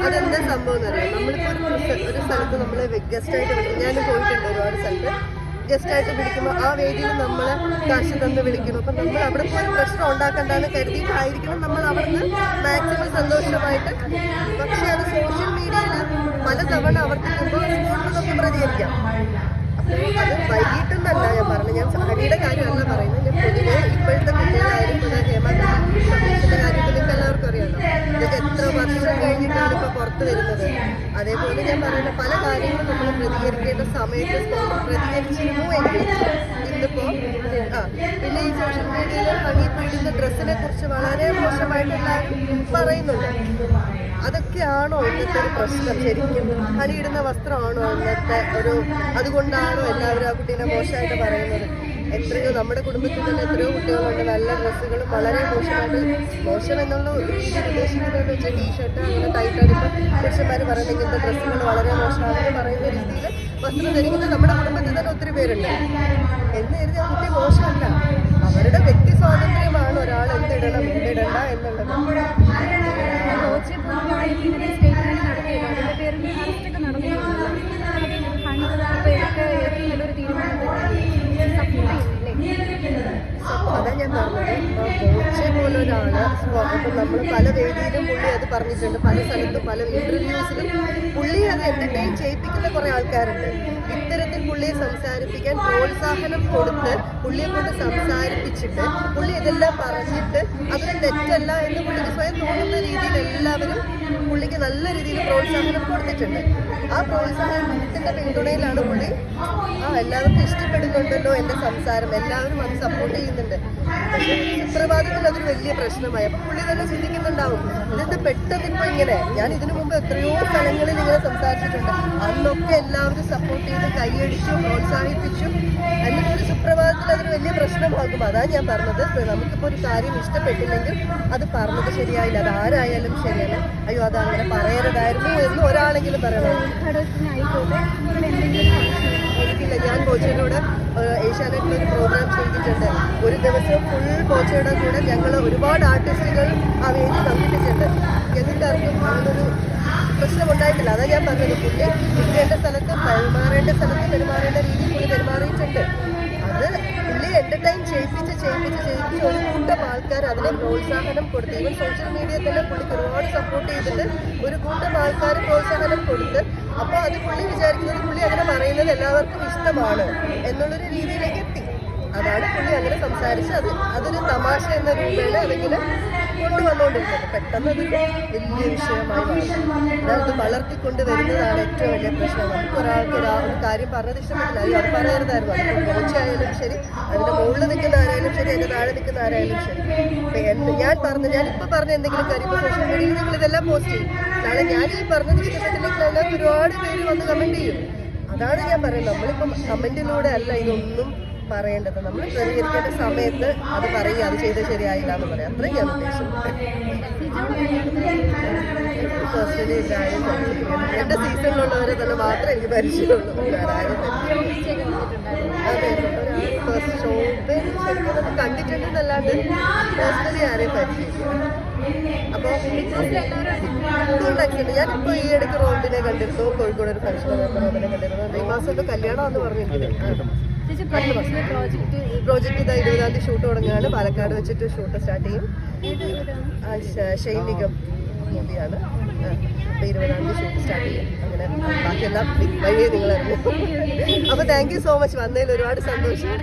അതെന്താ സംഭവം എന്നറിയാം. നമ്മളിപ്പോൾ ഒരു സ്ഥലത്ത് നമ്മൾ ഗസ്റ്റായിട്ട് വിളിക്കും. ഞാൻ പോയിട്ടുണ്ട് ഒരുപാട് സ്ഥലത്ത്. ഗസ്റ്റായിട്ട് വിളിക്കുമ്പോൾ ആ വേദിയിൽ നമ്മൾ കാശ് തന്ന് വിളിക്കുന്നു. അപ്പം നമ്മൾ അവിടെ പോയി പ്രശ്നം ഉണ്ടാക്കേണ്ടതെന്ന് കരുതിയിട്ടായിരിക്കണം നമ്മൾ അവിടുന്ന് മാക്സിമം സന്തോഷമായിട്ട്. പക്ഷേ അത് സോഷ്യൽ മീഡിയയിൽ പലതവണ ആവർത്തിക്കുമ്പോൾ നമുക്ക് പ്രതികരിക്കാം. അത് വൈകിട്ടെന്നല്ല ഞാൻ പറഞ്ഞത്, ഞാൻ സാരിയുടെ കാര്യമല്ല പറയുന്നത്. ഞാൻ പൊതുവെ ഇപ്പോഴത്തെ കുട്ടികളായാലും ഹേമന്തിന്റെ കാര്യത്തിൽ നിങ്ങൾക്ക് എല്ലാവർക്കും അറിയാമല്ലോ. ഇതൊക്കെ എത്ര വർഷം കഴിഞ്ഞിട്ടാണ് ഇപ്പോൾ പുറത്ത് വരുന്നത്. അതേപോലെ ഞാൻ പറയുന്ന പല കാര്യങ്ങളും നമ്മൾ പ്രതികരിക്കേണ്ട സമയത്ത് പ്രതികരിച്ചിരുന്നു എങ്കിൽ ഇന്നിപ്പോൾ പിന്നെ ഈ സോഷ്യൽ മീഡിയയിൽ ഹണിയിടുന്ന ഡ്രസ്സിനെ കുറിച്ച് വളരെ മോശമായിട്ട് എല്ലാവരും പറയുന്നുണ്ട്. അതൊക്കെയാണോ ഇന്നത്തെ ഒരു പ്രശ്നം? ശരിക്കും ഹണിയിടുന്ന വസ്ത്രമാണോ ഇന്നത്തെ ഒരു, അതുകൊണ്ടാണോ എല്ലാവരും ആ കുട്ടീനെ മോശമായിട്ട് പറയുന്നത്? എത്രയോ നമ്മുടെ കുടുംബത്തിൽ തന്നെ എത്രയോ കുട്ടികളുണ്ട് നല്ല ഡ്രസ്സുകളും വളരെ മോശമായിട്ട്, മോശം എന്നുള്ള രീതിയിൽ ഉദ്ദേശിക്കുന്നതെന്ന് വെച്ചാൽ ടീഷർട്ട് അങ്ങനെ ടൈറ്റാണ് ഇപ്പം പുരുഷന്മാർ പറയുന്നത് ഇങ്ങനത്തെ ഡ്രസ്സുകൾ വളരെ മോശമാണെന്ന് പറയുന്ന രീതിയിൽ വസ്ത്രം ധരിക്കുന്ന നമ്മുടെ കുടുംബത്തിൽ തന്നെ ഒത്തിരി പേരുണ്ട്. എന്ന് കരുതി ആ കുട്ടി മോശമല്ല. അവരുടെ വ്യക്തി സ്വാതന്ത്ര്യമാണ് ഒരാൾ എന്തിടണം എന്തിടണ്ട എന്നുള്ളത്. അതാ ഞാൻ പറഞ്ഞത്. കോച്ച് പോലൊരാള് ഇപ്പം നമ്മൾ പല വേദിയിലും പുള്ളി അത് പറഞ്ഞിട്ടുണ്ട്, പല സ്ഥലത്തും പല ഇന്റർവ്യൂസിലും പുള്ളി അത് എന്റർടൈൻ ചെയ്യിപ്പിക്കുന്ന കുറെ ആൾക്കാരുണ്ട്. ഇത്തരത്തിൽ പുള്ളിയെ സംസാരിപ്പിക്കാൻ പ്രോത്സാഹനം കൊടുത്ത് പുള്ളിയെ കൊണ്ട് സംസാരിപ്പിച്ചിട്ട് പുള്ളി ഇതെല്ലാം പറഞ്ഞിട്ട് അതൊരു തെറ്റല്ല എന്ന് പുള്ളിക്ക് സ്വയം തോന്നുന്ന രീതിയിൽ എല്ലാവരും പുള്ളിക്ക് നല്ല രീതിയിൽ പ്രോത്സാഹനം കൊടുത്തിട്ടുണ്ട്. ആ പ്രോത്സാഹനത്തിന്റെ പിന്തുണയിലാണ് പുള്ളി എല്ലാവർക്കും ഇഷ്ടപ്പെടുന്നുണ്ടല്ലോ എൻ്റെ സംസാരം, എല്ലാവരും അത് സപ്പോർട്ട് ചെയ്യുന്നുണ്ട്. പക്ഷേ സുപ്രഭാതത്തിൽ അതൊരു വലിയ പ്രശ്നമായി. അപ്പം പുള്ളി തന്നെ ചിന്തിക്കുന്നുണ്ടാവും, ഇതെന്ത് പെട്ടെന്ന് ഇപ്പം ഇങ്ങനെ. ഞാൻ ഇതിനു മുമ്പ് എത്രയോ സ്ഥലങ്ങളിൽ ഇങ്ങനെ സംസാരിച്ചിട്ടുണ്ട്. അന്നൊക്കെ എല്ലാവരും സപ്പോർട്ട് ചെയ്ത് കൈയടിച്ചു പ്രോത്സാഹിപ്പിച്ചു. അല്ലെങ്കിൽ ഒരു സുപ്രഭാതത്തിൽ അതൊരു വലിയ പ്രശ്നമാകും. അതാ ഞാൻ പറഞ്ഞത്, നമുക്കിപ്പോൾ ഒരു കാര്യം ഇഷ്ടപ്പെട്ടില്ലെങ്കിൽ അത് പറഞ്ഞത് ശരിയായില്ല, അത് ആരായാലും ശരിയല്ല. അയ്യോ അത് അങ്ങനെ പറയരുതായിരുന്നു എന്ന് ഒരാളെങ്കിലും പറയണം. എനിക്കില്ല, ഞാൻ കോച്ചയുടെ ഏഷ്യാനെറ്റിൽ ഒരു പ്രോഗ്രാം ചെയ്തിട്ടുണ്ട്. ഒരു ദിവസം ഫുൾ കോച്ചയുടെ കൂടെ ഞങ്ങൾ ഒരുപാട് ആർട്ടിസ്റ്റുകൾ ആ വേദി പങ്കെടുത്തിട്ടുണ്ട്. എന്നിട്ടാർക്കും അങ്ങനൊരു പ്രശ്നമുണ്ടായിട്ടില്ല. അതാ ഞാൻ പറഞ്ഞത്, പുള്ളി നിൽക്കേണ്ട സ്ഥലത്ത് പെരുമാറേണ്ട രീതിയിൽ പുള്ളി പെരുമാറിയിട്ടുണ്ട്. അത് പുള്ളി എന്റർടൈൻ ചെയ്യിപ്പിച്ച് ഒരു കൂട്ടം ആൾക്കാർ അതിനെ പ്രോത്സാഹനം കൊടുത്ത്, ഈവൻ സോഷ്യൽ മീഡിയ തന്നെ പുള്ളിക്ക് ഒരുപാട് സപ്പോർട്ട് ചെയ്തിട്ട് ഒരു കൂട്ടം ആൾക്കാർ പ്രോത്സാഹനം കൊടുത്ത്. അപ്പോൾ അത് പുള്ളി വിചാരിക്കുന്നത് പുള്ളി അങ്ങനെ പറയുന്നത് എല്ലാവർക്കും ഇഷ്ടമാണ് എന്നുള്ളൊരു രീതിയിലേക്ക് എത്തി. അതാണ് പുള്ളി അങ്ങനെ സംസാരിച്ച് അതൊരു തമാശ എന്ന രൂപയിൽ അതിങ്ങനെ കൊണ്ടുവന്നുകൊണ്ടിരിക്കുന്നത്. പെട്ടെന്ന് അതൊരു വലിയ വിഷയമായി മാറും. അത് വളർത്തിക്കൊണ്ട് വരുന്നതാണ് ഏറ്റവും വലിയ പ്രശ്നം. നമുക്ക് ഒരാൾക്ക് ഒരു കാര്യം പറഞ്ഞത് ഇഷ്ടപ്പെട്ടില്ല, അയ്യോ അത് പറയരുതായിരുന്നു. അതിപ്പോൾ കോച്ചായാലും ശരി, അതിൻ്റെ മുകളിൽ നിൽക്കുന്ന ആരായാലും ശരി, അതിൻ്റെ താഴെ നിൽക്കുന്ന ആരായാലും ശരി. ഞാനിപ്പോൾ പറഞ്ഞ എന്തെങ്കിലും കാര്യം ഇപ്പോൾ സോഷ്യൽ മീഡിയയിൽ നിങ്ങൾ ഇതെല്ലാം പോസ്റ്റ് ചെയ്യും. നാളെ ഞാൻ ഈ പറഞ്ഞത് ഇഷ്ടപ്പെട്ടില്ലെങ്കിൽ അതിനകത്ത് ഒരുപാട് പേര് വന്ന് കമൻറ്റ് ചെയ്യും. അതാണ് ഞാൻ പറയുന്നത്, നമ്മളിപ്പം കമൻറ്റിലൂടെ അല്ല ഇതൊന്നും പറയേണ്ടത്. നമ്മൾ പ്രതികരിക്കേണ്ട സമയത്ത് അത് പറയുക, അത് ചെയ്ത് ശരിയായില്ല എന്ന് പറയാം. അത്രയും ഞാൻ ഉദ്ദേശിച്ചത്. പേഴ്സണലി എൻ്റെ സീസണിലുള്ളവരെ തന്നെ മാത്രമേ എനിക്ക് പരിചയമുള്ളൂ. അതെ, ഫസ്റ്റ് ഷോപ്പ് ശരിക്കും കണ്ടിട്ടുണ്ടെന്നല്ലാണ്ട് പേഴ്സണലി ആരെയും പരിചയമില്ല. അപ്പോൾ കോണ്ടാക്ട് ഉണ്ട്. ഞാനിപ്പോൾ ഈ ഇടയ്ക്ക് റോബിനെ കണ്ടിരുന്നു, കോഴിക്കോട് ഒരു ഫംഗ്ഷൻ റോബിനെ കണ്ടിരുന്നു. ഈ മാസം ഒന്ന് കല്യാണമെന്ന് പറഞ്ഞിരിക്കുന്നത്. പ്രോജക്റ്റ് ഇതാ 20-ാം തീയതി ഷൂട്ട് തുടങ്ങുകയാണ്. പാലക്കാട് വെച്ചിട്ട് ഷൂട്ട് സ്റ്റാർട്ട് ചെയ്യും. ശൈലികം മൂവിയാണ്. അപ്പോൾ 20-ാം തീയതി ഷൂട്ട് സ്റ്റാർട്ട് ചെയ്യും. അങ്ങനെ ബാക്കിയെല്ലാം വഴിയേ നിങ്ങളറിഞ്ഞു. അപ്പോൾ താങ്ക് യു സോ മച്ച്. വന്നതിൽ ഒരുപാട് സന്തോഷം.